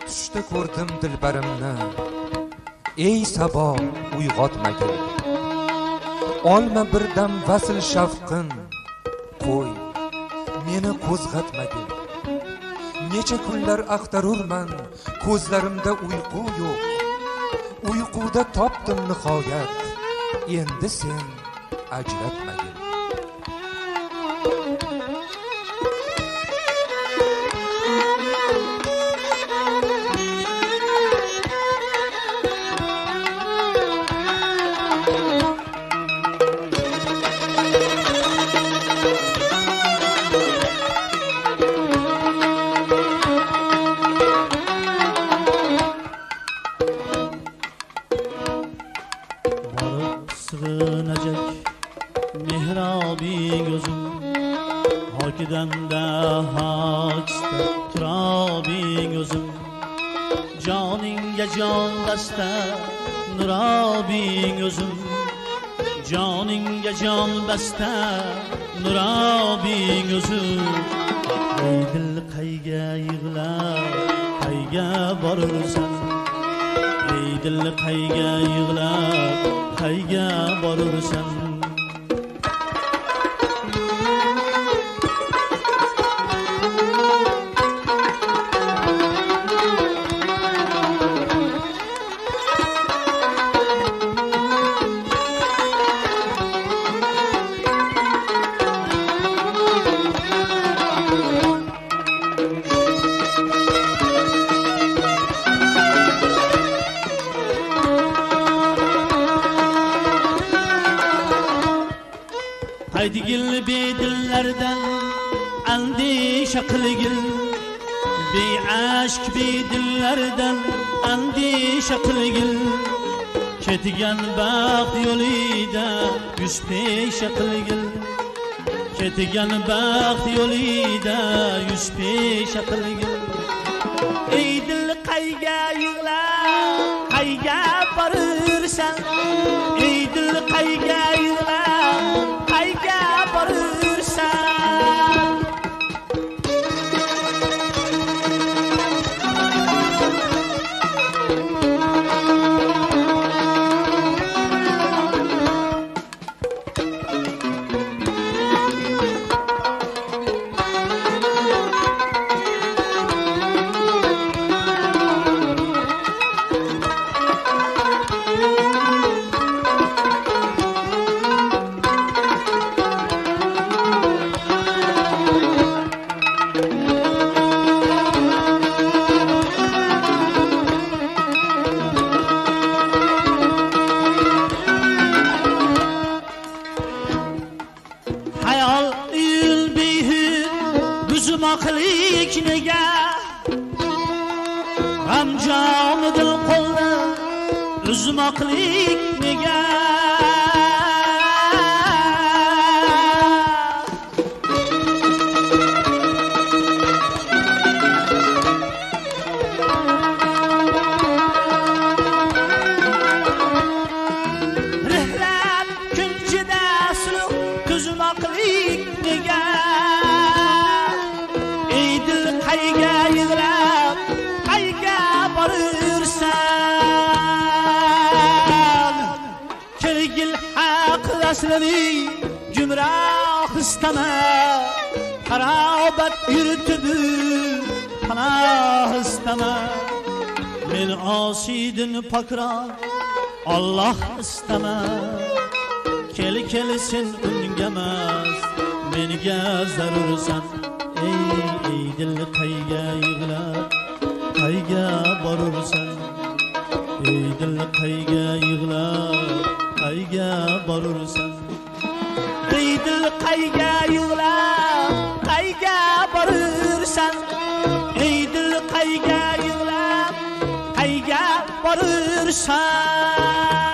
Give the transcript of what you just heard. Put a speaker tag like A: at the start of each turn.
A: Tushda ko'rdim dilbarimni, ey sabo uyg'otmagin. Olma birdam vasl shavqin, qo'y meni qo'zg'atmagin. Necha kunlar axtarurman, ko'zlarimda uyqu yo'q. Uyquda topdim nihoyat, endi sen ajratmagin.
B: Sığınacak mihrabing o'zim, hokidanda hokista turobing o'zim, joningga jon basta nurobing o'zim, joningga jon basta nurobing o'zim. Ey dil qayga yig'lab qayga borursan, ey dil qayga yig'lab qayga borursan. Haydigil bedillerden andişe qilgil, beaşk bedillerden andişe qilgil, ketigan baxt yo'lida yuz pesha qilgil, ketigan baxt yo'lida yuz pesha qilgil. Ey dil qayga yig'lab qayga borursan, ey dil qayga yig'lab qayga borursan. Üzmaklik nega G'amjon dil qo'lni üzmaklik nega Rihlat kunchida suluh kuzmaklik nega qayga yig'lab qayga borursan. Kelgil haqlasini gumroh istama, harobat yuritib panoh istama. Men osidin pokron Alloh istama, kel sen ungamas menga zarursan. Ey dil qayga yig'lab qayga borursan, ey dil qayga yig'lab qayga borursan, ey dil qayga yig'lab qayga borursan, ey dil qayga yig'lab qayga borursan.